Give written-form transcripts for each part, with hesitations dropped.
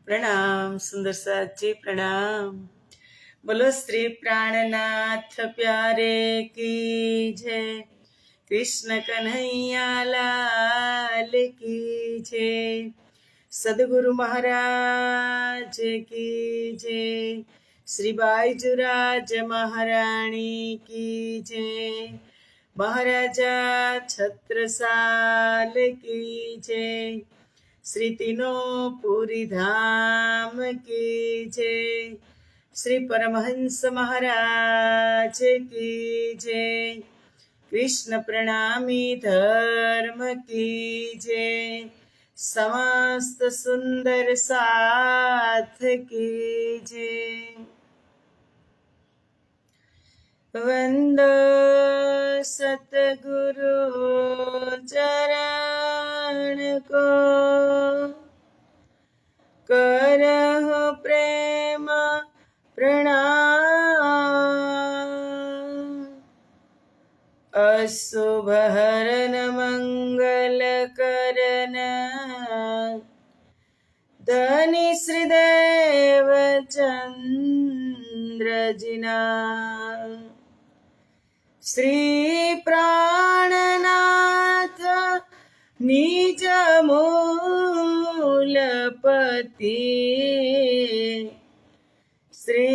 प्रणाम सुंदर साथ जी प्रणाम। बोलो श्री प्राणनाथ प्यारे की जय। कृष्ण कन्हैया लाल की जय। सदगुरु महाराज की जय। श्री बाईजुराज महारानी की जय। महाराजा छत्रसाल की जय। श्री तीनों पूरी धाम की जय। श्री परमहंस महाराज की जय। कृष्ण प्रणामी धर्म की जय। समस्त सुंदर साथ की जय। वंदो सतगुरु चरण को, करहु प्रेम प्रणाम। अशुभ हरन मंगल करन, धनी श्रीदेव चंद्र जिना। श्री प्राणनाथ निज मूलपति, श्री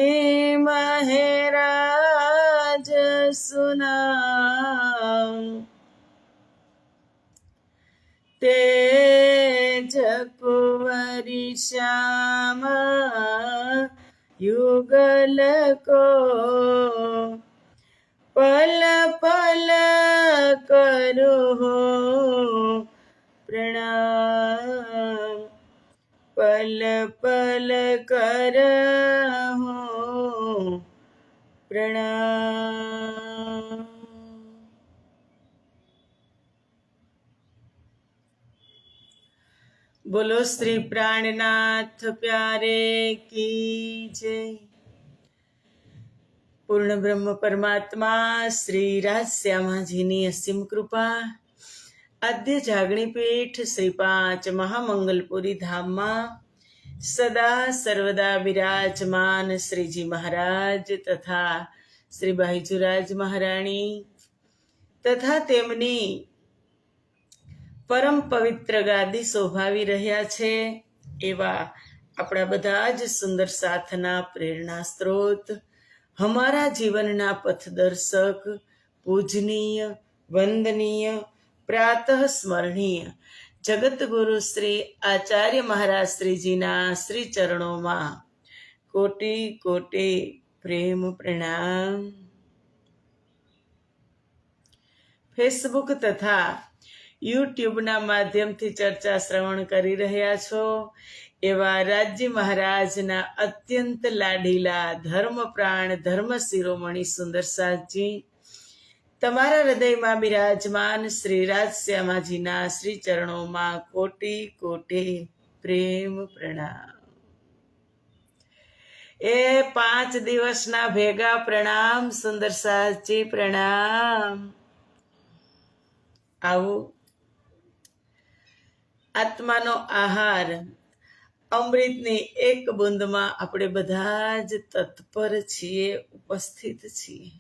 महराज सुनाम। तेज कुंवरी श्याम युगल को, पल पल करो प्रणाम। पल पल करहु प्रणाम। बोलो श्री प्राणनाथ प्यारे की जय। पूर्ण ब्रह्म परमात्मा श्री રાજશ્યામાજીની અસીમ કૃપા, આદ્ય જાગણી પીઠ શ્રી 5 મહામંગલપુરી ધામમાં સદા સર્વદા વિરાજમાન શ્રીજી મહારાજ તથા શ્રી બાઈજુરાજ મહારાણી તથા તેમની પરમ પવિત્ર ગાદી શોભાવી રહ્યા છે એવા આપણા બધા જ સુંદર સાથના પ્રેરણા સ્ત્રોત, हमारा जीवनना पथदर्शक, पूजनीय, वंदनीय, प्रातः स्मरणीय जगत गुरु श्री आचार्य महाराज श्रीजीना श्री चरणों में कोटि कोटि प्रेम प्रणाम। फेसबुक तथा यूट्यूबना माध्यमथी चर्चा श्रवण करी रह्या छो एवा राज्य महाराजना अत्यंत लाडीला धर्मप्राण धर्म शिरोमणि सुंदर साथजी, तमारा हृदय में विराजमान श्री રાજશ્યામાજીના श्री चरणों में कोटि कोटि प्रेम प्रणाम। ए 5 दिवसना भेगा प्रणाम सुंदर साथजी प्रणाम। आवो आत्मानो आहार अमृतनी एक बूंद में આપણે બધા જ તત્પર છીએ, ઉપસ્થિત છીએ।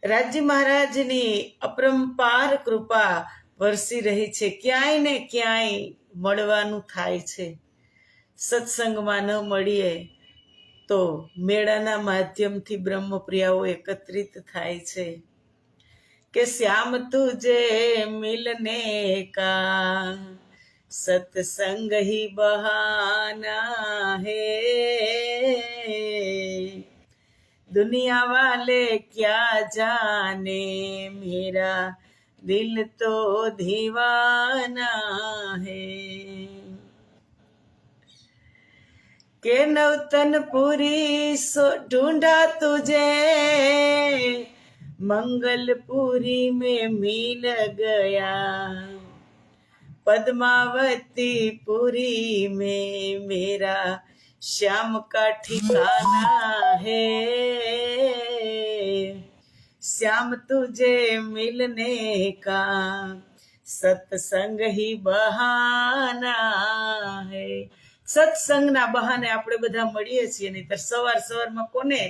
રાજ્ય મહારાજની અપરંપાર કૃપા વરસી રહી છે। ક્યાંય ને ક્યાંય મળવાનું થાય છે। સત્સંગમાં ન મળીએ તો મેળાના માધ્યમથી બ્રહ્મપ્રિયાઓ એકત્રિત થાય છે કે શ્યામ તુજે મિલને કા सत्संग ही बहाना है। दुनिया वाले क्या जाने मेरा दिल तो दीवाना है। के नौतनपुरी ढूंढा तुझे, मंगलपुरी में मिल गया। पद्मावती पुरी में मेरा श्याम का ठिकाना है। श्याम तुझे मिलने का सत्संग ही बहाना है। સત્સંગના બહાને આપણે બધા મળીએ છીએ. નહીંતર સવારમાં કોને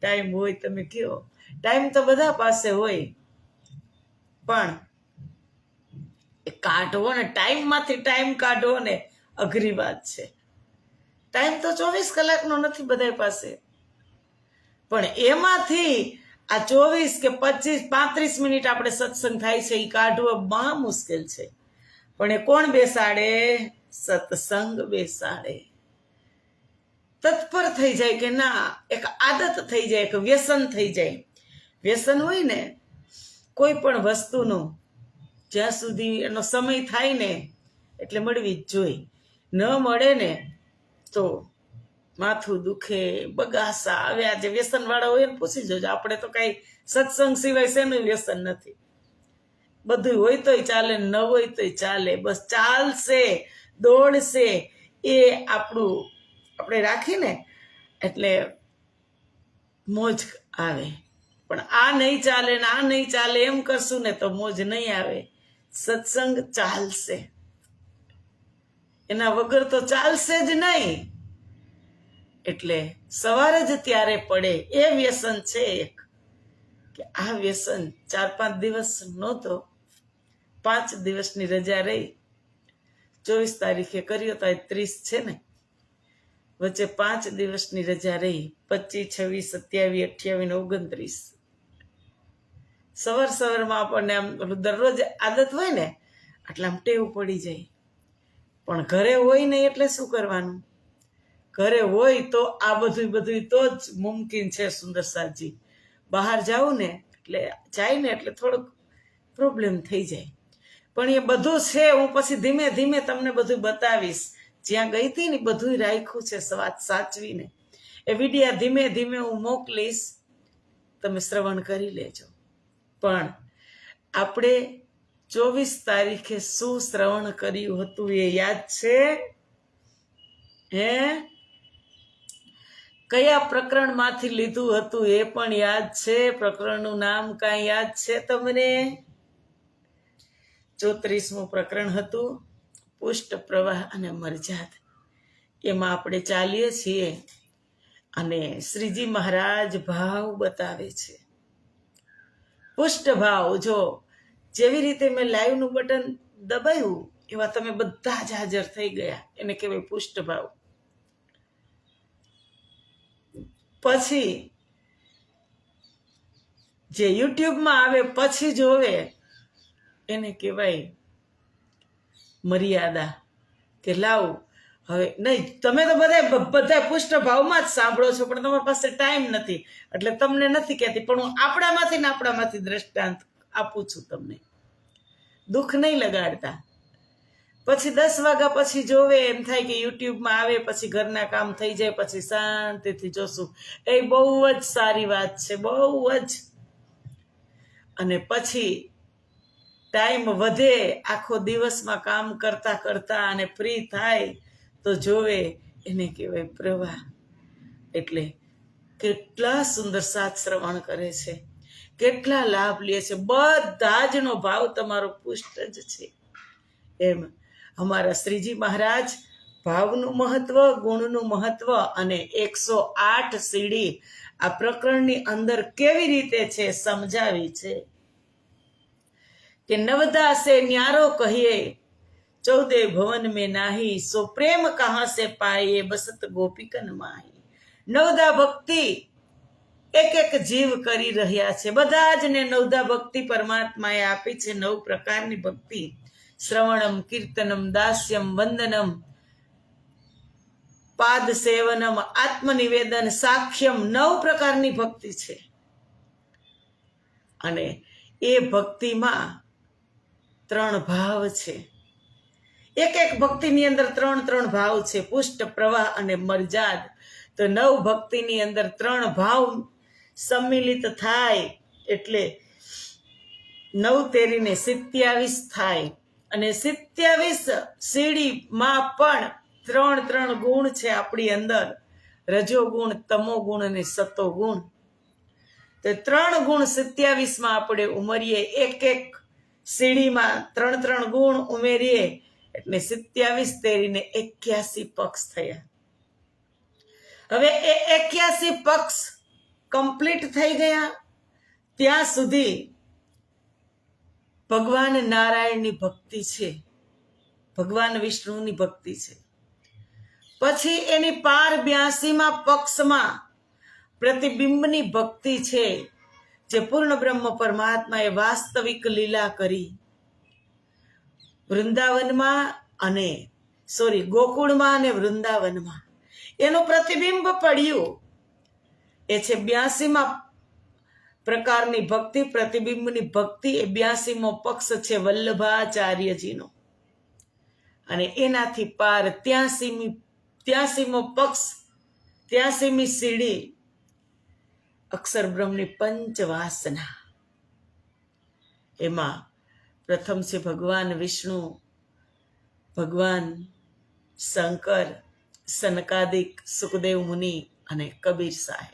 ટાઈમ હોય? તમે કયો. ટાઈમ તો બધા પાસે હોય, પણ કાઢવો ને, ટાઈમમાંથી ટાઈમ કાઢવો ને અઘરી વાત છે. ટાઈમ તો 24 કલાકનો નથી બધા પાસે, પણ એમાંથી આ 24 કે 25 35 મિનિટ આપણે સત્સંગ થાય છે એ કાઢવો મહા મુશ્કેલ છે. પણ એ કોણ બેસાડે? સત્સંગ બેસાડે. તત્પર થઈ જાય કે ના, એક આદત થઈ જાય, એક વ્યસન થઈ જાય. વ્યસન હોય ને કોઈ પણ વસ્તુનો, જ્યાં સુધી એનો સમય થાય ને એટલે મળવી જ જોઈએ. ન મળે ને તો માથું દુખે, બગાસા આવે. આ જે વ્યસન વાળા હોય ને પૂછી જોજો. આપણે તો કઈ સત્સંગ સિવાય શેનું વ્યસન નથી. બધું હોય તોય ચાલે, ન હોય તોય ચાલે, બસ ચાલશે, દોડશે, એ આપણે રાખીને એટલે મોજ આવે. પણ આ નહીં ચાલે ને આ નહીં ચાલે એમ કરશું ને તો મોજ નહીં આવે. સત્સંગ ચાલશે, એના વગર તો ચાલશે જ નહીં. એટલે સવારે જ ત્યારે પડે એ વ્યસન છે એક, કે આ વ્યસન 4-5 દિવસ નહોતો, 5 દિવસની રજા રહી. 24 તારીખે કર્યો તો 30 છે ને, વચ્ચે 5 દિવસની રજા રહી. 25, 26, 27, 28 ને 29. સવારમાં આપણને આમ દરરોજ આદત હોય ને એટલે આમ ટેવ પડી જાય. પણ ઘરે હોય ને એટલે શું કરવાનું? ઘરે હોય તો આ બધું તો જ મુમકિન છે. સુંદર સાજી બહાર જાઉં ને એટલે થોડુંક પ્રોબ્લેમ થઈ જાય. પણ એ બધું છે, હું પછી ધીમે ધીમે તમને બધું બતાવીશ. જ્યાં ગઈ હતી ને બધું રાખ્યું છે વાત સાચવીને. એ વિડિયા ધીમે ધીમે હું મોકલીશ, તમે શ્રવણ કરી લેજો. પણ આપણે 24 તારીખે શું શ્રવણ કર્યું હતું એ યાદ છે? કયા પ્રકરણમાંથી લીધું હતું એ પણ યાદ છે? પ્રકરણનું નામ કાંઈ યાદ છે તમને? 34મું પ્રકરણ હતું, પુષ્ટ પ્રવાહ અને મરજાદ. એમાં આપણે ચાલીએ છીએ અને શ્રીજી મહારાજ ભાવ બતાવે છે. પુષ્ટ ભાવ. જો જેવી રીતે મેં લાઈવનું બટન દબાવ્યું એવા તમે બધા જ હાજર થઈ ગયા, એને કહેવાય પુષ્ટ ભાવ. પછી જે યુટ્યુબમાં આવે પછી જોવે એને કહેવાય મર્યાદા. કે લાવ હવે નહીં, તમે તો બધા પુષ્ટ ભાવમાં જ સાંભળો છો, પણ તમારી પાસે ટાઈમ નથી એટલે તમને નથી કહેતી. પણ હું આપણામાંથી દ્રષ્ટાંત આપું છું તમને, દુઃખ નહીં લગાડતા. પછી 10 વાગ્યા પછી જોવે એમ થાય કે યુટ્યુબમાં આવે, પછી ઘરના કામ થઈ જાય, પછી શાંતિથી જોશું. એ બહુ જ સારી વાત છે, બહુ જ. અને પછી ટાઈમ વધે, આખો દિવસમાં કામ કરતા કરતા અને ફ્રી થાય તો જોવે, એને કહેવાય પ્રવાહ. એટલે કેટલા સુંદર સાથ શ્રવણ કરે છે, કેટલા લાભ લે છે. બધા જનો ભાવ તમારો પુષ્ટ જ છે. એમ અમારા શ્રીજી મહારાજ ભાવનું મહત્વ, ગુણનું મહત્વ અને 108 સીડી આ પ્રકરણની અંદર કેવી રીતે છે સમજાવી છે. કે નવदा से न्यारो कहिए 14 भवन में नाही, सो प्रेम कहाँ से पाए बसत गोपिकन माही. નવદા ભક્તિ એક જીવ કરી રહ્યા છે. બધા જ ને નવદા ભક્તિ પરમાત્માએ આપી છે. 9 પ્રકારની ભક્તિ: શ્રવણમ, કીર્તનમ, દાસ્યમ, વંદનમ, પાદ સેવનમ, આત્મનિવેદન, સાખ્યમ. 9 પ્રકારની ભક્તિ છે. અને એ ભક્તિમાં 3 ભાવ છે. એક ભક્તિની અંદર 3 ભાવ છે, પુષ્ટ, પ્રવાહ અને મરજાદ. તો 9 ભક્તિની અંદર 3 ભાવ સંમિલિત થાય એટલે 9 તેરીને 27 થાય. અને 27 સીડીમાં પણ 3 ગુણ છે આપણી અંદર: રજોગુણ, તમોગુણ અને સતોગુણ. તો 3 ગુણ 27માં આપણે ઉમેરીએ. એક સીડીમાં 3 ગુણ ઉમેરીએ એટલે 27 તેરીને 81 પક્ષ થયા. હવે એ 81 પક્ષ કમ્પ્લીટ થઈ ગયા ત્યાં સુધી ભગવાન નારાયણની ભક્તિ છે, ભગવાન વિષ્ણુની ભક્તિ છે. પછી એની પાર 82માં પક્ષમાં પ્રતિબિંબની ભક્તિ છે, જે પૂર્ણ બ્રહ્મ પરમાત્માએ વાસ્તવિક લીલા કરી વૃંદાવનમાં અને ગોકુળમાં અને વૃંદાવનમાં એનું પ્રતિબિંબ પડ્યું. એ છે 82માં પ્રકારની ભક્તિ, પ્રતિબિંબની ભક્તિ. એ 82મો પક્ષ છે વલ્લભાચાર્યજીનો. અને એનાથી પાર 83મો પક્ષ, 83મી સીડી અક્ષર બ્રહ્મની પંચવાસના. એમાં પ્રથમ છે ભગવાન વિષ્ણુ, ભગવાન શંકર, સનકાદિક, સુખદેવ મુનિ અને કબીર સાહેબ.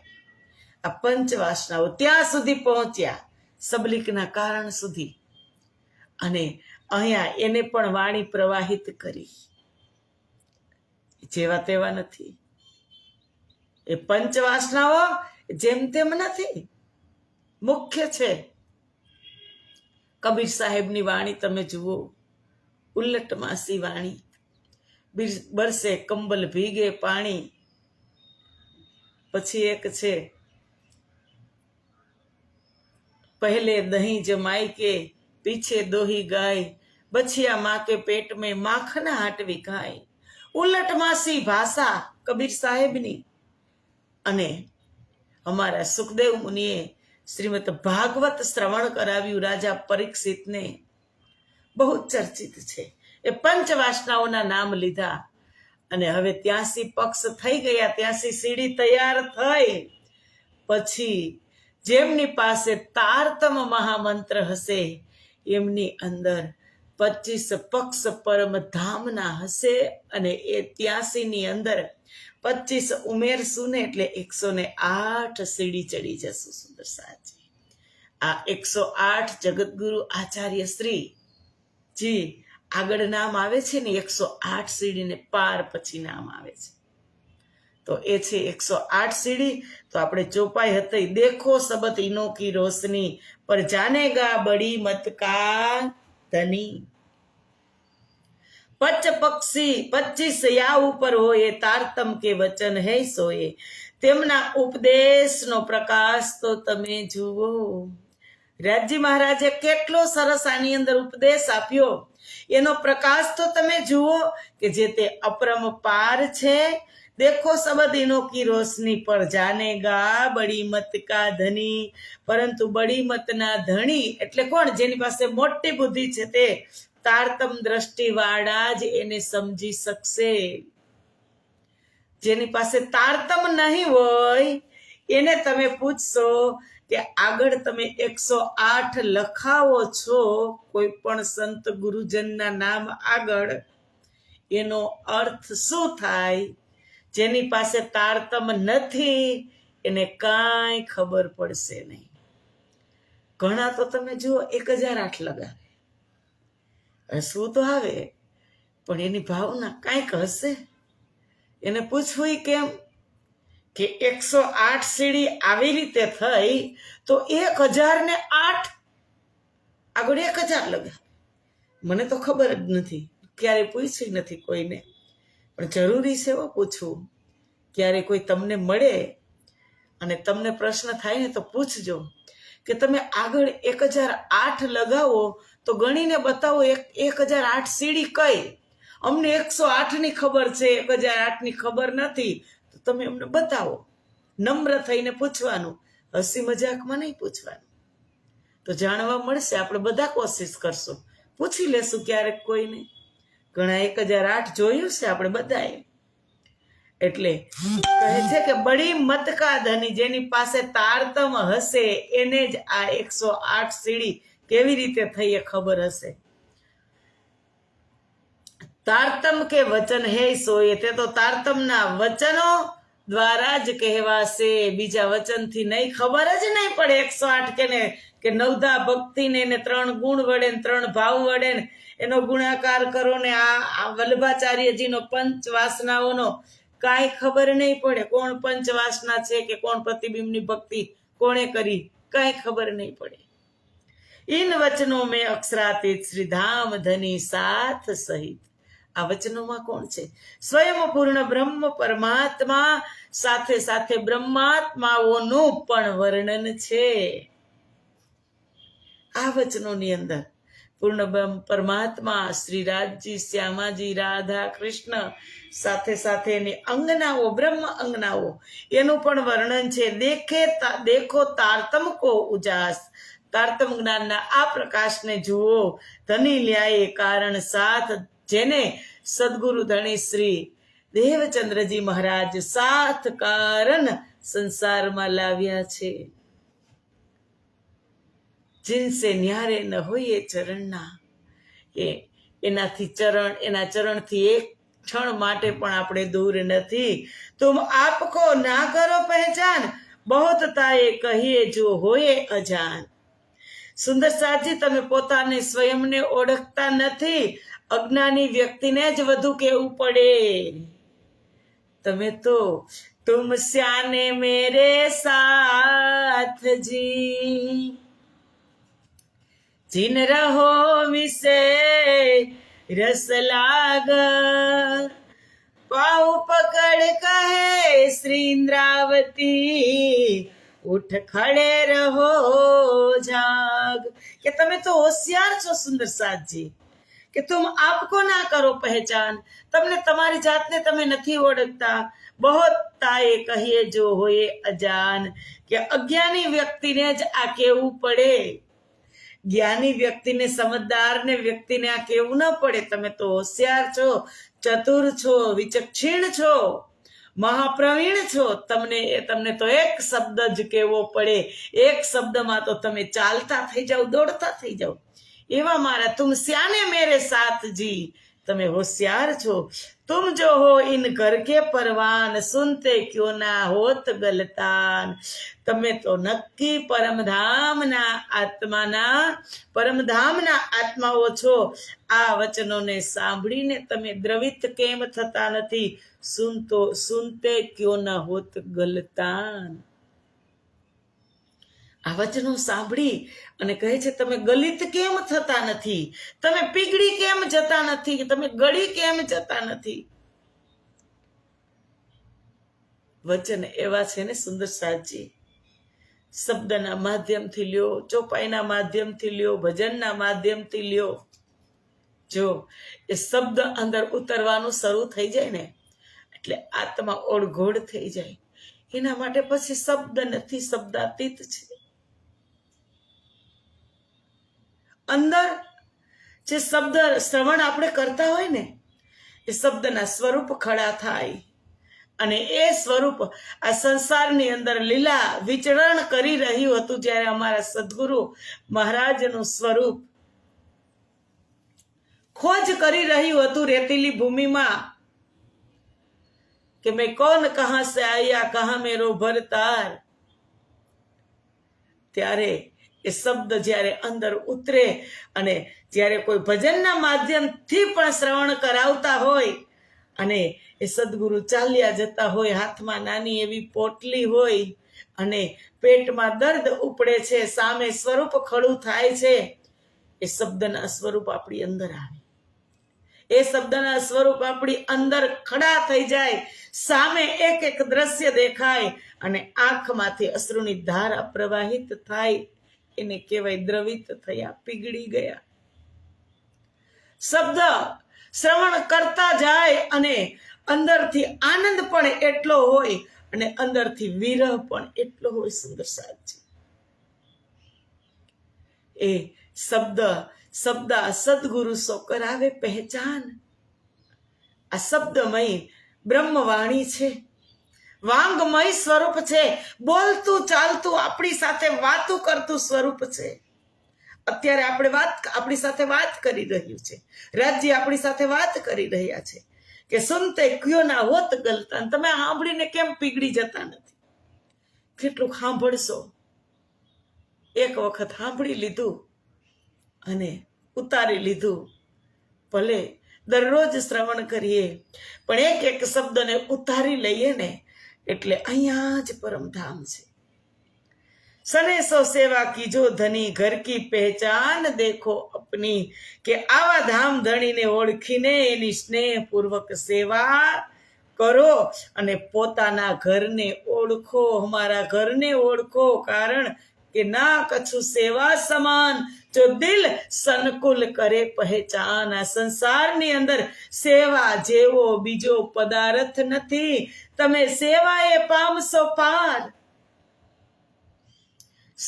આ પંચવાસનાઓ ત્યાં સુધી પહોંચ્યા, સબલીકના કારણ સુધી. અને અહીંયા એને પણ વાણી પ્રવાહિત કરી. જેવા તેવા નથી. એ પંચવાસનાઓ જેમ તેમ નથી, મુખ્ય છે. કબીર સાહેબની વાણી તમે જુઓ, ઉલ્લટ માસી વાણી. બરસે કંબલ ભીગે પાણી. પછી એક છે પહેલે દહીં જમાઈ કે પીછે દોહી ગાય, બछिया माँ के पेट में माखना हाटवी खाय. ઉલ્લટ માસી ભાષા કબીર સાહેબની. અને અમારા સુખદેવ મુનિએ શ્રીમદ ભાગવત શ્રવણ કરાવ્યું રાજા પરીક્ષિતને. બહુ ચર્ચિત છે. એ પંચવાસનાઓના નામ લીધા. અને હવે 83 પક્ષ થઈ ગયા, 83 સીડી તૈયાર થઈ. પછી જેમની પાસે તારતમ મહામંત્ર હશે એમની અંદર 25 પક્ષ પરમ ધામના હશે. અને એ 83ની અંદર 25 ઉમેરશું ને એટલે 108 સીડી ચડી જશું. સુંદર સાચી આ 108 જગતગુરુ આચાર્ય શ્રી જી આગળ નામ આવે છે ને, 108 સીડીને પાર પછી નામ આવે છે. તો એ છે 108 સીડી. તો આપણે ચોપાઈ હતી, દેખો સબત ઇનો કી રોશની પર જાનેગા બડી મત કા ધની. પચ પક્ષી 25 યા ઉપર હોય, તારતમ કે વચન હે સોએ. તેમના ઉપદેશનો પ્રકાશ તો તમે જુઓ. રાજજી મહારાજે કેટલો સરસ આની અંદર ઉપદેશ આપ્યો. એનો પ્રકાશ તો તમે જુઓ કે જે તે અપરંપાર છે. દેખો સબદીનો કી રોશની પર જાનેગા બડી મત કા ધની. પરંતુ બડી મતના ધણી એટલે કોણ? જેની પાસે મોટી બુદ્ધિ છે, તે તારતમ દ્રષ્ટિવાળા જ એને સમજી શકશે. જેની પાસે તારતમ નહીં હોય એને તમે પૂછશો કે આગળ તમે 108 લખાવો છો કોઈ પણ સંત ગુરુજનના નામ આગળ, એનો અર્થ શું થાય? જેની પાસે તારતમ નથી એને કાંઈ ખબર પડશે નહીં. ઘણા તો તમે જુઓ 1008 લગાવે, હસવું તો આવે પણ એની ભાવના કાંઈક હશે. એને પૂછવું કેમ કે 108 સીડી આવી રીતે થઈ તો 1008 આગળ 1000 લગાવે. મને તો ખબર જ નથી, ક્યારે પૂછ્યું નથી કોઈને, પણ જરૂરી છે પૂછવું. ક્યારે કોઈ તમને મળે અને તમને પ્રશ્ન થાય ને તો પૂછજો કે તમે આગળ 1008 લગાવો તો ગણીને બતાવો 1008 સીડી કઈ. અમને 108ની ખબર છે, 1008ની ખબર નથી, તો તમે અમને બતાવો. નમ્ર થઈને પૂછવાનું, હસી મજાકમાં નહીં પૂછવાનું. તો જાણવા મળશે. આપણે બધા કોશિશ કરશું, પૂછી લેશું ક્યારેક કોઈને. ઘણા 1008 જોયું છે આપણે બધાએ. એટલે કહે છે કે બડી મત કા ધની, જેની પાસે તારતમ હશે એને જ આ 108 સીડી કેવી રીતે થઈ એ ખબર હશે. તારતમ કે વચન હે સોએ, તે તો તારતમના વચનો દ્વારા જ કહેવાશે, બીજા વચનથી નહીં. ખબર જ નહીં પડે 108 કે નવધા ભક્તિને ને 3 ગુણ વડે ને 3 ભાવ વડે ને એનો ગુણાકાર કરો ને આ વલ્લભાચાર્યજીનો પંચ વાસનાઓનો કાંઈ ખબર નહીં પડે. કોણ પંચ વાસના છે કે કોણ પ્રતિબિંબની ભક્તિ કોણે કરી, કાંઈ ખબર નહીં પડે. इन वचनों में अक्षरातीत श्री धाम धनी साथ सहित. આ વચનોમાં કોણ છે? સ્વયં પૂર્ણ બ્રહ્મ પરમાત્મા સાથે સાથે બ્રહ્માત્માઓનું પણ વર્ણન છે. આ વચનોની અંદર પૂર્ણ બ્રહ્મ પરમાત્મા શ્રી રાજજી, શ્યામાજી, રાધા, કૃષ્ણ સાથે સાથે એની અંગનાઓ, બ્રહ્મ અંગનાઓ એનું પણ વર્ણન છે. દેખો તારતમ કો ઉજાસ. તારતમ જ્ઞાનના આ પ્રકાશને જુઓ. ધની લ્યાએ કારણ સાથ, જેને સદગુરુ ધણી શ્રી દેવચંદ્રજી મહારાજ સાથ કારણ સંસારમાં લાવ્યા છે. जिनसे न्यारे न होइए चरणना. એના ચરણથી એક ક્ષણ માટે પણ આપણે દૂર નથી. તુમ આપકો ના કરો પહેચાન, બહોત તાએ કહીએ જો હોયે અજાન. સુંદર સાજી, તમે પોતાને સ્વયંને ઓળખતા નથી. અજ્ઞાની વ્યક્તિને જ વધુ કહેવું પડે. તમે તો તુમ સ્યાને મેરે સાથ જી, जिन रहो विसे रस लागर. पाऊ पकड़ कहे श्री इंद्रावती, उठ खड़े रहो जाग. કે તમે તો હોશિયાર છો સુંદર સાજી, કે તુમ આપકો ના કરો પહેચાન. તમને તમારી જાતને તમે નથી ઓળખતા. બહોત તાએ કહીએ જો હોય અજાન. કે અજ્ઞાની વ્યક્તિને જ આ કહેવું પડે. જ્ઞાની વ્યક્તિને, સમજદારને વ્યક્તિને આ કહેવું ન પડે. તમે તો હોશિયાર છો, ચતુર છો, વિચક્ષણ છો, મહાપ્રવીણ છો. તમને તો એક શબ્દ જ કહેવો પડે. એક શબ્દમાં તો તમે ચાલતા થઈ જાઓ, દોડતા થઈ જાઓ. એવા મારા તુમ સ્યાને મેરે સાથ જી, તમે હોશિયાર છો. तुम जो हो इन घर के परवान, सुनते क्यों ना होत गलतान. તમે તો નક્કી પરમધામના આત્માઓ છો. આ વચનોને સાંભળીને તમે દ્રવિત કેમ થતા નથી? સુનતે ક્યો ના હોત ગલતાન. આ વચનો સાંભળી અને કહે છે તમે ગલિત કેમ થતા નથી? તમે પીગળી કેમ જતા નથી? તમે ગળી કેમ જતા નથી? વચન એવા છે ને સુંદર સાજી. શબ્દના માધ્યમથી લ્યો, ચોપાઈના માધ્યમથી લ્યો, ભજનના માધ્યમથી લ્યો. જો એ શબ્દ અંદર ઉતરવાનું શરૂ થઈ જાય ને એટલે આત્મા ઓળઘોળ થઈ જાય. એના માટે પછી શબ્દ નથી, શબ્દાતીત છે. અંદર જે શબ્દ શ્રવણ આપણે કરતા હોય ને એ શબ્દના સ્વરૂપ ખડા થાય અને એ સ્વરૂપ આ સંસારની અંદર લીલા વિચરણ કરી રહ્યું હતું. જ્યારે અમારા સદગુરુ મહારાજનું સ્વરૂપ ખોજ કરી રહ્યું હતું રેતીલી ભૂમિમાં કે મેં કોણ કહા સે આયા કહા મેરો ભરતાર, ત્યારે એ શબ્દ જ્યારે અંદર ઉતરે અને જ્યારે કોઈ ભજનના માધ્યમથી પણ શ્રવણ કરાવતા હોય અને એ સદગુરુ ચાલ્યા જતા હોય, હાથમાં નાની એવી પોટલી હોય અને પેટમાં દર્દ ઉપડે છે, સામે સ્વરૂપ ખડું થાય છે, એ શબ્દના સ્વરૂપ આપણી અંદર આવે. એ શબ્દના સ્વરૂપ આપણી અંદર ખડા થઈ જાય, સામે એક એક દ્રશ્ય દેખાય અને આંખમાંથી અશ્રુની ધારા પ્રવાહિત થાય. એને કહેવાય દ્રવિત થયા, પીગળી ગયા. શબ્દ શ્રવણ કરતા જાય અને અંદરથી આનંદ પણ એટલો હોય અને અંદરથી વિરહ પણ એટલો હોય. સુંદર સાજી, એ શબ્દ સદગુરુ સો કરાવે પહેચાન. આ શબ્દમય બ્રહ્મવાણી છે, વાંગમય સ્વરૂપ છે, બોલતું ચાલતું આપણી સાથે વાતું કરતું સ્વરૂપ છે. અત્યારે આપણી સાથે વાત કરી રહ્યું છે, રાજ્ય આપણી સાથે વાત કરી રહ્યા છે કે સુનતે ક્યો ના હોત ગલતા. તમે સાંભળીને કેમ પીગળી જતા નથી? કેટલું સાંભળશો? એક વખત સાંભળી લીધું અને ઉતારી લીધું. ભલે દરરોજ શ્રવણ કરીએ, પણ એક એક શબ્દને ઉતારી લઈએ ને એટલે અહીંયા જ પરમધામ છે. સને સો સેવા કીજો ધની, ઘર કી પહેચાન દેખો અપની. કે આવા ધામ ધણીને ઓળખીને એની સ્નેહપૂર્વક સેવા કરો અને પોતાના ઘરને ઓળખો. અમારા ઘરને ઓળખો, કારણ કે ના કછું સેવા સમાન, જો દિલ સંકુલ કરે પહેચાન. આ સંસારની અંદર સેવા જેવો બીજો પદાર્થ નથી. તમે સેવાએ પામશો પાર.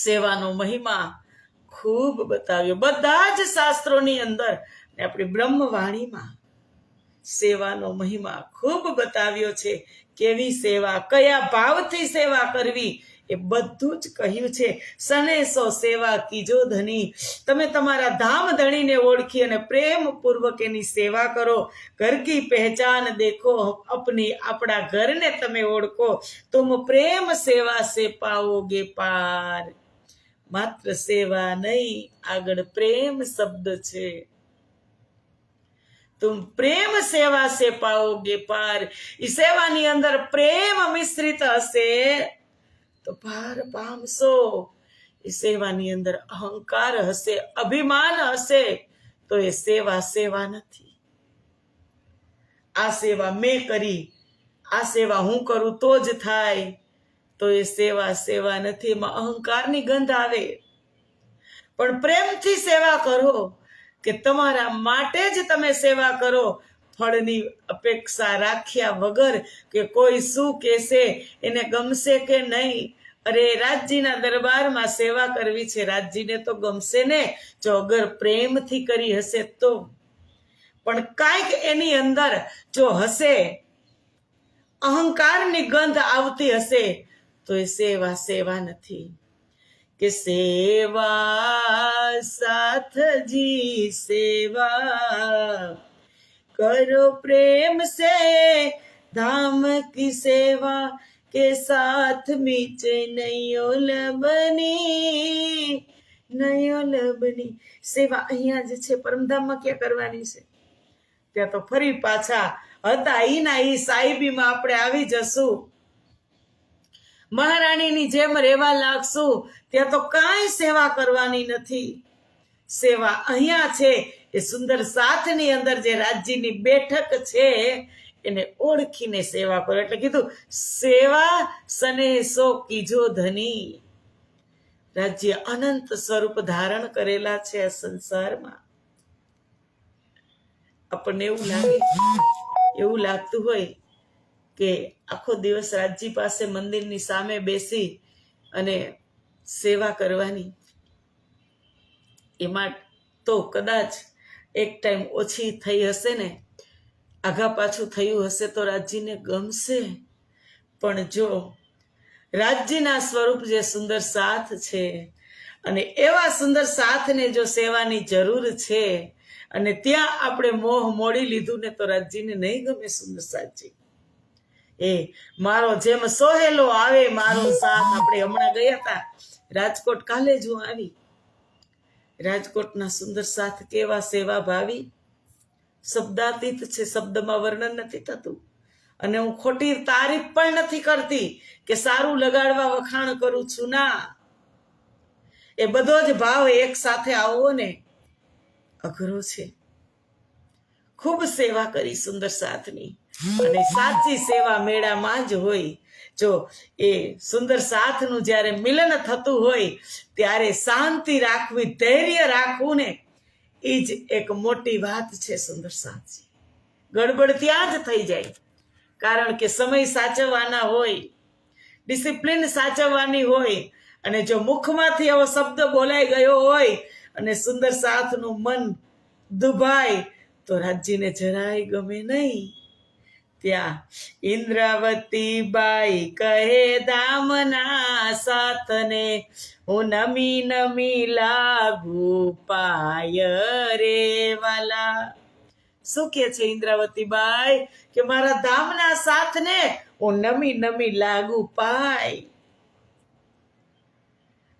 સેવાનો મહિમા ખૂબ બતાવ્યો બધા જ શાસ્ત્રોની અંદર, આપણી બ્રહ્મવાણીમાં સેવાનો મહિમા ખૂબ બતાવ્યો છે. કેવી સેવા, કયા ભાવથી સેવા કરવી, એ બધું જ કહ્યું છે. સને સો સેવા કીજો ધની. તમે તમારા ધામ ધણીને ઓળખી અને પ્રેમપૂર્વક એની સેવા કરો. ઘર કી પહેચાન દેખો અપની. આપણા ઘરને તમે ઓળખો. તુમ પ્રેમ સેવા સે પાઓગે પાર. માત્ર સેવા નહીં, આગળ પ્રેમ શબ્દ છે. તુમ પ્રેમ સેવા સે પાઓગે પાર. એ સેવાની અંદર પ્રેમ મિશ્રિત હશે તો પાર પામશો. એ સેવાની અંદર અહંકાર હશે, અભિમાન હશે તો એ સેવા સેવા નથી. આ સેવા મેં કરી, આ સેવા હું કરું તો જ થાય, તો એ સેવા સેવા નથી. એમાં અહંકારની ગંધ આવે. પણ પ્રેમથી સેવા કરો, કે તમારા માટે જ તમે સેવા કરો, ફળની અપેક્ષા રાખ્યા વગર કે કોઈ શું કહેશે, એને ગમશે કે નહીં. અરે રાજજીના દરબારમાં સેવા કરવી છે, રાજજીને તો ગમશે ને, જો અગર પ્રેમથી કરી હશે તો. પણ કાંઈક એની અંદર જો હશે, અહંકારની ગંધ આવતી હશે, તો એ સેવા સેવા નથી. કે સેવા સાથજી સેવા કરો પ્રેમ સે, ધામ કી સેવા કે સાથ મીચે નૈયો લબની, નૈયો લબની. સેવા અહીંયા જ છે, પરમધામમાં ક્યાં કરવાની છે? ત્યાં તો ફરી પાછા હતા ઈના ઈ સાહેબીમાં આપણે આવી જશું, મહારાણીની જેમ રહેવા લાગશું. ત્યાં તો કાંઈ સેવા કરવાની નથી. સેવા અહીંયા છે. એ સુંદર સાથની અંદર જે રાજ્યની બેઠક છે એને ઓળખીને સેવા કરો. એટલે કીધું સેવા સને સો કીજો ધની. રાજ્ય અનંત સ્વરૂપ ધારણ કરેલા છે આ સંસારમાં. આપણને એવું લાગતું હોય કે આખો દિવસ રાજજી પાસે મંદિરની સામે બેસી અને સેવા કરવાની. એમાં તો કદાચ એક ટાઈમ ઓછી થઈ હશે ને, આઘા પાછું થયું હશે તો રાજજીને ગમશે. પણ જો રાજજીના સ્વરૂપ જે સુંદર સાથ છે, અને એવા સુંદર સાથને જો સેવાની જરૂર છે, અને ત્યાં આપણે મોહ મોડી લીધું ને, તો રાજજીને નહીં ગમે સુંદર સાથજી. એ મારો જેમ સોહેલો આવે મારો સાથ. આપણે હમણાં ગયા હતા રાજકોટ, કાલે જ હું આવી. રાજકોટના સુંદર સાથ કેવા સેવા ભાવી, શબ્દાતીત છે, શબ્દમાં વર્ણન નથી થતું. અને હું ખોટી તારીફ પણ નથી કરતી કે સારું લગાડવા વખાણ કરું છું, ના. એ બધો જ ભાવ એક સાથે આવવો ને અઘરો છે. ખૂબ સેવા કરી સુંદર સાથની, અને સાચી સેવા મેળામાં જ હોય. જો એ સુંદર સાથનું જ્યારે મિલન થતું હોય ત્યારે શાંતિ રાખવી, ધૈર્ય રાખવું ને, એ જ એક મોટી વાત છે. સુંદર સાથજી ગડબડ ત્યાં જ થઈ જાય, કારણ કે સમય સાચવવાના હોય, ડિસિપ્લિન સાચવવાની હોય. અને જો મુખમાંથી એવો શબ્દ બોલાઈ ગયો હોય અને સુંદર સાથનું મન દુભાય તો રાજજીને જરાય ગમે નહીં. ત્યાં ઇન્દ્રાવતી બાઈ કહે ધામના સાથને, હું નમી નમી લાગુ પાય રે વાલા. શું કે છે ઇન્દ્રાવતીબાઈ કે મારા ધામના સાથને હું નમી નમી લાગુ પાય.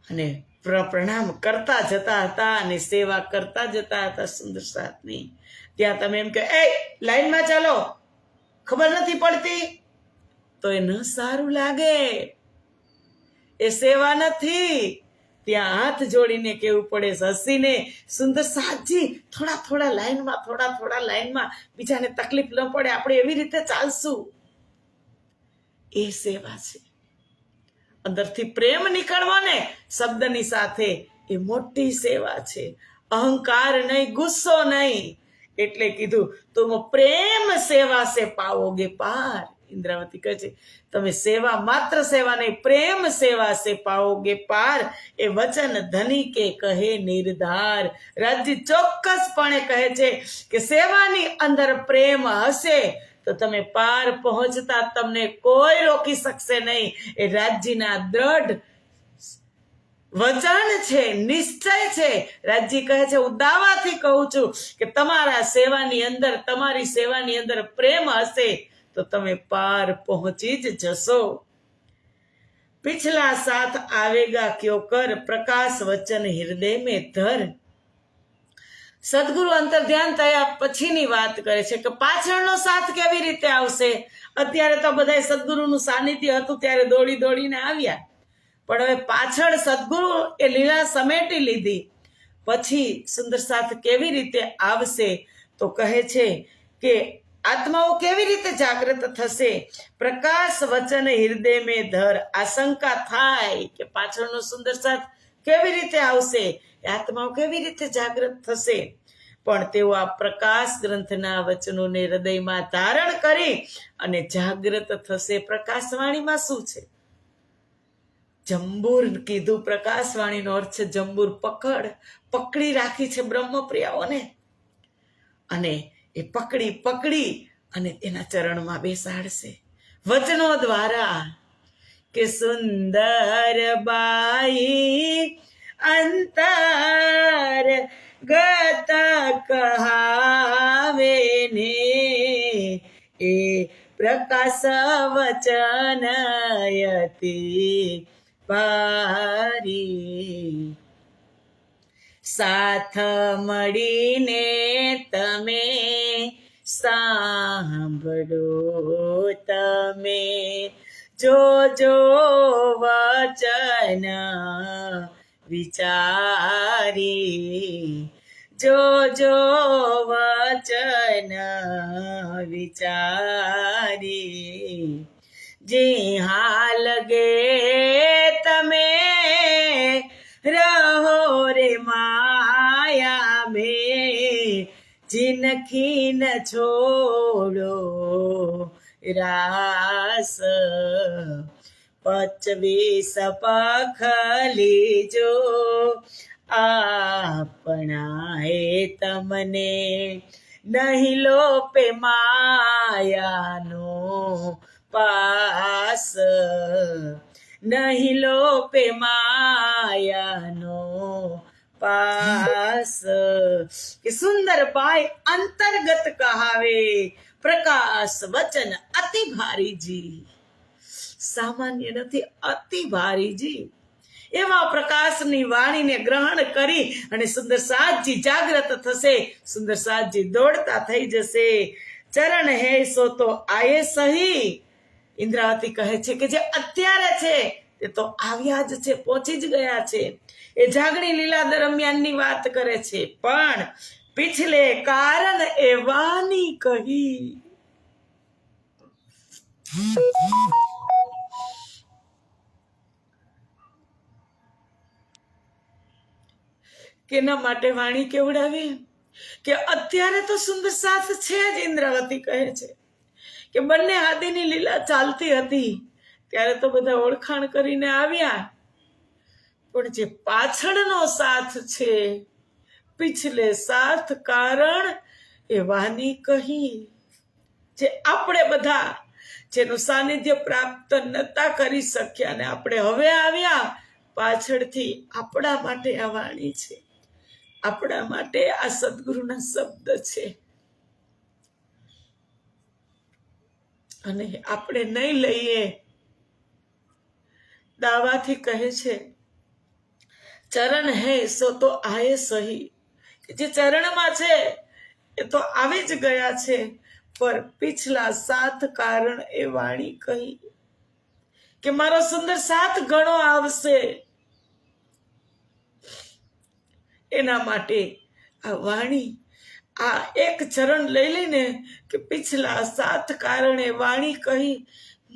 અને પ્રણામ કરતા જતા હતા અને સેવા કરતા જતા હતા સુંદર સાથની. ત્યાં તમે એમ કે એ લાઈનમાં ચાલો, ખબર નથી પડતી, તો એ ન સારું લાગે, એ સેવા નથી. ત્યાં હાથ જોડીને કેવું પડે, હસીને સુંદર સાજી થોડા લાઈનમાં બીજાને તકલીફ ન પડે, આપણે એવી રીતે ચાલશું, એ સેવા છે. અંદરથી પ્રેમ નીકળવો ને શબ્દની સાથે, એ મોટી સેવા છે. અહંકાર નહીં, ગુસ્સો નહીં. એટલે કીધું તુમ પ્રેમ સેવા સે પાઓગે પાર. ઇન્દ્રાવતી કહે છે તમે સેવા, માત્ર સેવા નહીં, પ્રેમ સેવા સે પાઓગે પાર. એ વચન ધની કે કહે નિર્ધાર. રાજજી ચોક્કસપણે કહે છે કે સેવાની અંદર પ્રેમ હશે તો તમે પાર પહોંચતા તમને કોઈ રોકી શકશે નહીં. એ રાજજીના દ્રઢ વચન છે, નિશ્ચય છે. રાજજી કહે છે હું દાવાથી કહું છું કે તમારી સેવાની અંદર પ્રેમ હશે તો તમે પાર પહોંચી જ જશો. પિછલા સાથ આવેગા ક્યો કર, પ્રકાશ વચન હૃદય મેં ધર. સદગુરુ અંતર ધ્યાન થયા પછીની વાત કરે છે કે પાછળનો સાથ કેવી રીતે આવશે. અત્યારે તો બધા સદગુરુનું સાનિધ્ય હતું ત્યારે દોડીને આવ્યા, પણ હવે પાછળ સદગુરુ એ લીલા સમેટી લીધી, પછી સુંદર સાથ કેવી રીતે આવશે. તો કહે છે કે આત્માઓ કેવી રીતે જાગૃત થશે. પ્રકાશ વચન હૃદય મેં ધર. આશંકા થાય કે પાછળનો સુંદર સાથ કેવી રીતે આવશે, આત્માઓ કેવી રીતે જાગૃત થશે. પણ તેઓ આ પ્રકાશ ગ્રંથના વચનોને હૃદયમાં ધારણ કરી અને જાગૃત થશે. પ્રકાશવાણીમાં શું છે? જંબૂર કીધું. પ્રકાશવાણીનો અર્થ છે જંબૂર, પકડી રાખી છે બ્રહ્મપ્રિયાઓને, અને એ પકડી અને તેના ચરણમાં બેસાડશે વચનો દ્વારા. કે સુંદર બાઈ અંતર ગત કહાવે ને, એ પ્રકાશ વચન અતિ ભારી. સાથ મળીને તમે સાંભળો, તમે જોજો વચન વિચારી, જોજો વચન વિચારી. જી હાલ ગે તમે રહો રે માયા में, जिनकी न छोड़ो रास. 25 पख लीजो આપણાએ તમને, નહીં લોપે માયાનો પાસ, નહીં લોપે માયાનો પાસ. કે સુંદર બાઈ અંતર્ગત કહાવે, પ્રકાશ વચન અતિ ભારીજી. સામાન્ય નથી, અતિ ભારીજી. એવા પ્રકાશની વાણીને ગ્રહણ કરી અને સુંદર સાતજી જાગૃત થશે. સુંદર સાતજી દોડતા થઈ જશે. ચરણ હે સો તો આયે સહી. ઇન્દ્રાવતી કહે છે કે જે અત્યારે છે તે તો આવ્યા જ છે, પહોંચી જ ગયા છે. એ જાગણી લીલા દરમિયાનની વાત કરે છે, પણ પિછલે કારણ એવાની કહી. કેના માટે વાણી કેવડાવી? કે અત્યારે તો સુંદર સાથ છે જ. ઇન્દ્રાવતી કહે છે કે બંને આદિની લીલા ચાલતી હતી ત્યારે તો બધા ઓળખાણ કરીને આવ્યા, પણ જે પાછળનો સાથ છે, પિછલે સાથ કારણ એ વાની કહી. જે આપણે બધા જેનું સાનિધ્ય પ્રાપ્ત નતા કરી શક્યા ને આપણે હવે આવ્યા, પાછળથી આપણા માટે આ વાણી છે, આપણા માટે આ સદગુરુના શબ્દ છે. અને આપણે નહીં લઈએ. દાવાથી કહે છે ચરણ હે સો તો આયે સહી, જે ચરણમાં છે એ તો આવી જ ગયા છે, પર પિછલા 7 કારણ એ વાણી કહી કે મારો સુંદર 7 ગણો આવશે. એના માટે આ વાણી, આ એક ચરણ લઈ લઈને કે પિછલા 7 કારણે વાણી કહી,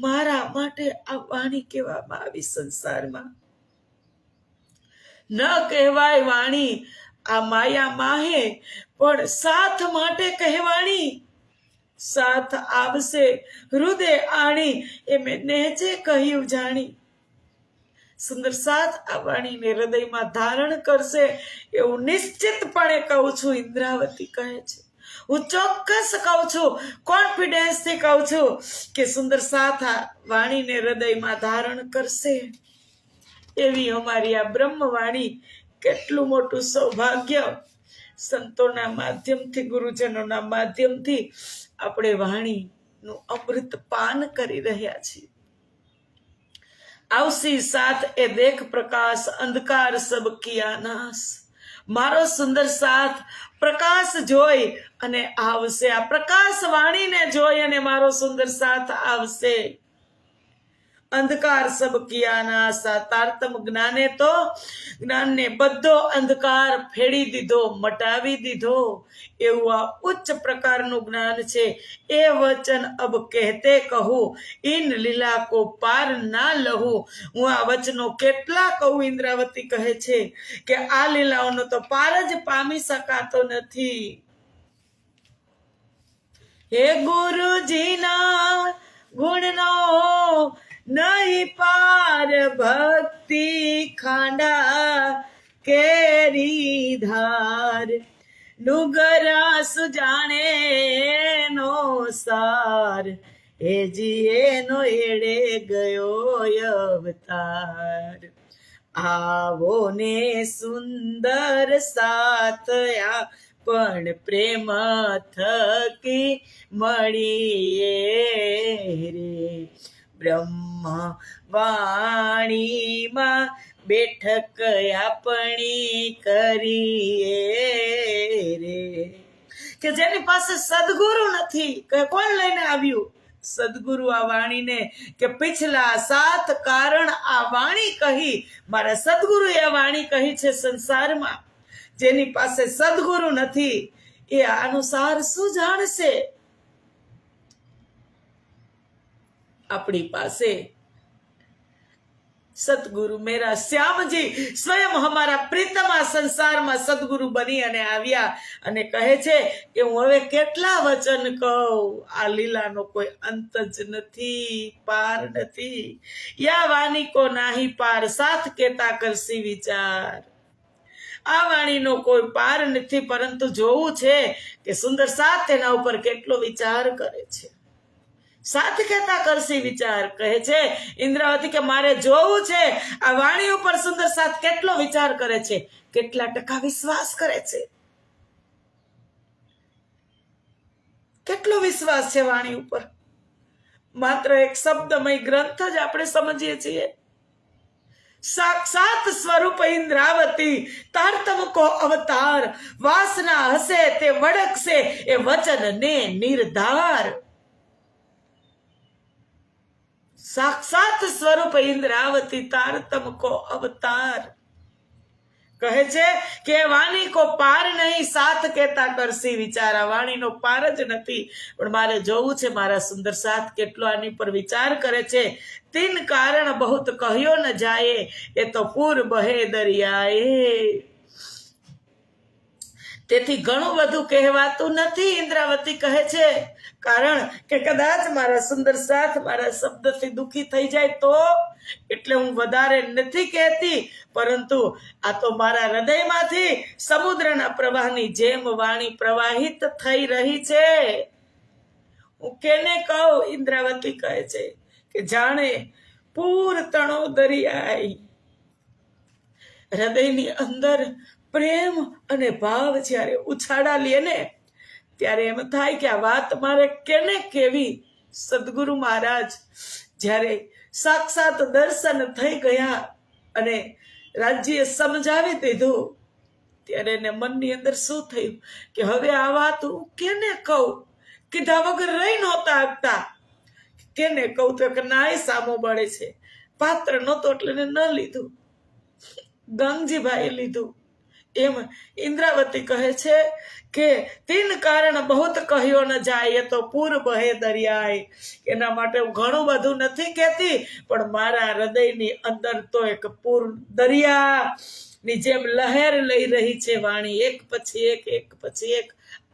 મારા માટે આ વાણી કહેવામાં આવી. સંસારમાં ન કહેવાય વાણી આ માયા માહે, પણ સાથ માટે કહેવાણી. સાથ આવશે હૃદય આણી, એ મેં નેજે કહ્યું જાણી. સુંદર 7 આ વાણીને હૃદયમાં ધારણ કરશે એવું નિશ્ચિતપણે કહું છું. ઇન્દ્રાવતી કહે છે, હું ચોક્કસ કહું છું, કોન્ફિડન્સ થી કહું છું કે સુંદર 7 આ વાણીને હૃદયમાં ધારણ કરશે. એવી અમારી આ બ્રહ્મવાણી, કેટલું મોટું સૌભાગ્ય. સંતોના માધ્યમથી, ગુરુજનોના માધ્યમથી આપણે વાણીનું અમૃત પાન કરી રહ્યા છીએ. આવસી સાથ એ દેખ પ્રકાશ, અંધકાર સબ કિયા નાશ. મારો સુંદર સાથ પ્રકાશ જોઈ અને આવશે. આ પ્રકાશ વાણીને જોઈ અને મારો સુંદર સાથ આવશે. અંધકાર સબ કિયા નાશ. તારતમ જ્ઞાને તો જ્ઞાનને બધો અંધકાર ફેડી દીધો, મટાવી દીધો. એવું આ ઉચ્ચ પ્રકારનું જ્ઞાન છે. એ વચન અબ કહેતે કહું, ઇન લીલા કો પાર ના લહું. હું આ વચનો કેટલા કહું, ઇન્દ્રાવતી કહે છે કે આ લીલાઓનો તો પાર જ પામી શકાતો નથી. હે ગુરુજીના ગુણનો નહીં પાર, ભક્તિ ખાંડા કેરી ધાર. ડુગરા સુજાણે નો સાર, એ જીએનો એડે ગયો અવતાર. આવો ને સુંદર સાથ પણ પ્રેમ થકી મળીએ રે. બ્રહ્મ વાણીમાં બેઠક આપણી કરીએ રે. કે જેની પાસે સદગુરુ નથી, કોણ લઈને આવ્યું? સદગુરુ આ વાણીને કે પિછલા 7 કારણ આ વાણી કહી. મારા સદગુરુ એ વાણી કહી છે. સંસારમાં જેની પાસે સદગુરુ નથી એ આનો સાર શું જાણશે? આપણી પાસે સદગુરુ મેરા શ્યામજી સ્વયં હમારા પ્રીતમા સંસારમાં સદગુરુ બની અને આવ્યા અને કહે છે કે હું હવે કેટલા વચન કહું, આ લીલાનો કોઈ અંત જ નથી, પાર નથી. યા વાણી કો નાહી પાર, સાથ કેતા કરસી વિચાર. આ વાણીનો કોઈ પાર નથી, પરંતુ જોવું છે કે સુંદર સાથ તેના ઉપર કેટલો વિચાર કરે છે. સાથ કહેતા કરસી વિચાર, કહે છે ઇન્દ્રાવતી કે મારે જોવું છે આ વાણી ઉપર સુંદર સાથ કેટલો વિચાર કરે છે, કેટલા ટકા વિશ્વાસ કરે છે. કેટલો વિશ્વાસ છે વાણી ઉપર? માત્ર એક શબ્દમય ગ્રંથ જ આપણે સમજીએ છીએ. સાક્ષાત સ્વરૂપ ઇન્દ્રાવતી, તારતમ કો અવતાર. વાસના હશે તે વળગશે એ વચન ને નિર્ધાર. સાક્ષાત સ્વરૂપ ઇન્દ્રાવતી, તારતમ કો અવતાર. કહે છે કે વાણી કો પાર નહીં, સાથ કેતા કરસી વિચાર. આ વાણીનો પાર જ નથી, પણ મારે જોવું છે મારા સુંદર સાથ કેટલો આની પર વિચાર કરે છે. 3 કારણ બહુત કહ્યો ન જાયે, એ તો પૂર બહે દરિયાએ. તેથી ઘણું બધું કહેવાતું નથી, ઇન્દ્રાવતી કહે છે. કારણ કે કદાચ મારા સુંદર સાથ મારા શબ્દથી દુઃખી થઈ જાય તો, એટલે હું વધારે નથી કહેતી, પરંતુ આ તો મારા હૃદયમાંથી સમુદ્રના પ્રવાહની જેમ વાણી પ્રવાહિત થઈ રહી છે. હું કેને કહું? ઇન્દ્રાવતી કહે છે કે જાણે પૂર તણો દરિયાઈ. હૃદયની અંદર પ્રેમ અને ભાવ જ્યારે ઉછાળા લે ને, ત્યારે એમ થાય કે આ વાત મારે કેને કેવી. સદગુરુ મહારાજ જ્યારે સાક્ષાત દર્શન થઈ ગયા અને રાજ્યએ સમજાવી દીધું ત્યારે એને મનની અંદર શું થયું કે હવે આ વાત હું કેને કહું, કીધા વગર રહી નહોતા આપતા. કેને કહું તો કે નાય સામો બળે છે, પાત્ર નહોતો એટલે ન લીધું, ગંગજીભાઈ લીધું. એમ ઇન્દ્રાવતી કહે છે કે તીન કારણ બહુત કહ્યો ન જાય, એ તો પૂર બહે દરિયાય. એના માટે હું ઘણું બધું નથી કહેતી, પણ મારા હૃદયની અંદર તો એક પૂર દરિયા ની જેમ લહેર લઈ રહી છે વાણી, એક પછી એક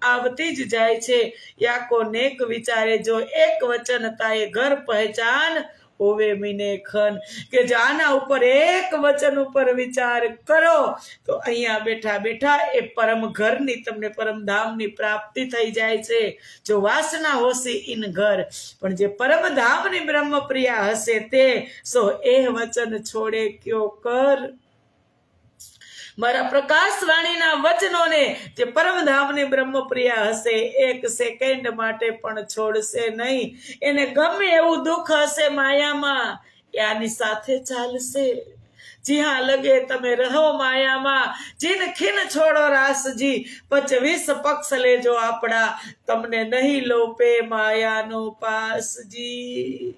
આવતી જ જાય છે. યાકો નેક વિચારે જો એક વચન તાએ ઘર પહેચાન હોવે મીને ખન. કે જો આના ઉપર એક વચન ઉપર વિચાર કરો તો અહીંયા બેઠા બેઠા એ પરમ ઘરની તમને પરમધામની પ્રાપ્તિ થઈ જાય છે. જો વાસના હોશી ઇન ઘર, પણ જે પરમધામની બ્રહ્મપ્રિયા હશે તે સો એ વચન છોડે ક્યો કર. મારા પ્રકાશવાણીના વચનોને જે પરમધામની બ્રહ્મપ્રિયા હશે એક સેકન્ડ માટે પણ છોડશે નહીં. એને ગમે એવું દુઃખ હશે માયામાં, એ આની સાથે ચાલશે. જી હા લગે તમે રહો માયામાં, જીન ખીન છોડો રાસજી, 25 પક્ષ લેજો આપણા, તમને નહીં લોપે માયાનો પાસજી.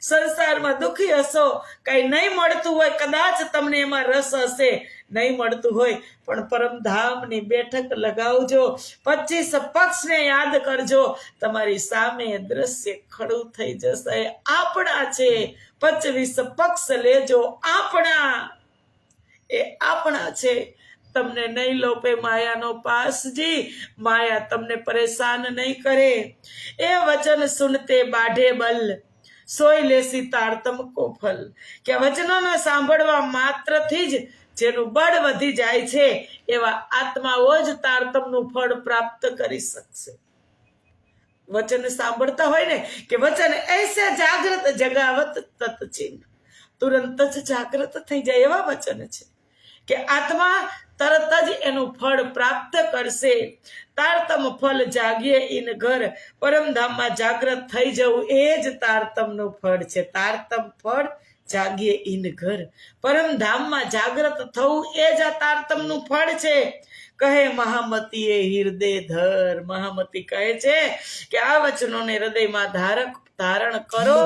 સંસારમાં દુઃખી હશો, કઈ નહીં મળતું હોય, કદાચ તમને એમાં રસ હશે, નહીં મળતું હોય, પણ પરમધામની બેઠક લગાવજો, 25 પક્ષને યાદ કરજો, તમારી સામે દ્રશ્ય ખડું થઈ જશે. આપણા છે 25 પક્ષ લેજો આપણા, એ આપણા છે. તમને નહીં લોપે માયાનો પાસજી, માયા તમને પરેશાન નહીં કરે. એ વચન સુનતે બાઢે બલ, સોય લેસી તારતમ કો ફલ. કે વચનોને સાંભળવા માત્રથી જ જેનું બળ વધી જાય છે એવા આત્માઓ જ તારતમનું ફળ પ્રાપ્ત કરી શકશે. વચન સાંભળતા હોય ને કે વચન ऐसे જાગૃત જગાવત તત્ચિન, તુરંત જ જાગૃત થઈ જાય એવા વચન છે કે આત્મા તરત જ એનું ફળ પ્રાપ્ત કરશે. તારતમ ફલ જાગીએ ઇન ઘર, પરમધામમાં જાગૃત થઈ જવું એ જ તારતમનું ફળ છે. તારતમ ફળ જાગીએ ઇન ઘર, પરમધામમાં જાગૃત થવું એ જ આ તારતમનું ફળ છે. કહે મહામતીએ હૃદય ધર, મહામતી કહે છે કે આ વચનોને હૃદયમાં ધારણ કરો,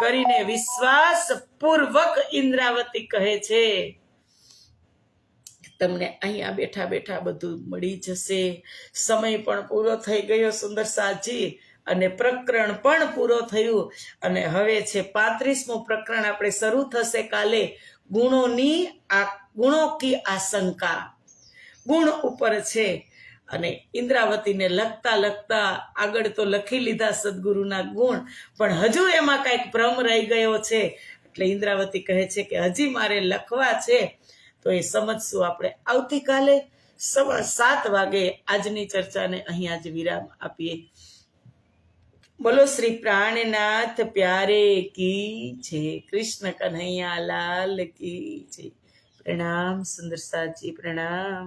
કરીને વિશ્વાસ પૂર્વક ઇન્દ્રાવતી કહે છે તમને અહીંયા બેઠા બેઠા બધું મળી જશે. સમય પણ પૂરો થઈ ગયો સુંદર સાજી, અને પ્રકરણ પણ પૂરો થયું. અને હવે છે 35મું પ્રકરણ આપણે શરૂ થશે કાલે. ગુણો કી આશંકા, ગુણ ઉપર છે. અને ઇન્દ્રાવતીને લખતા આગળ તો લખી લીધા સદગુરુના ગુણ, પણ હજુ એમાં કંઈક ભ્રમ રહી ગયો છે. એટલે ઇન્દ્રાવતી કહે છે કે હજી મારે લખવા છે. તો એ સમજશું આપણે આવતીકાલે 7:15 વાગે. આજની ચર્ચાને અહીંયા જ વિરામ આપીએ. બોલો શ્રી પ્રાણનાથ પ્યારે કી છે, કૃષ્ણ કન્હૈયા લાલ કી છે. પ્રણામ સુંદર સાજી, પ્રણામ.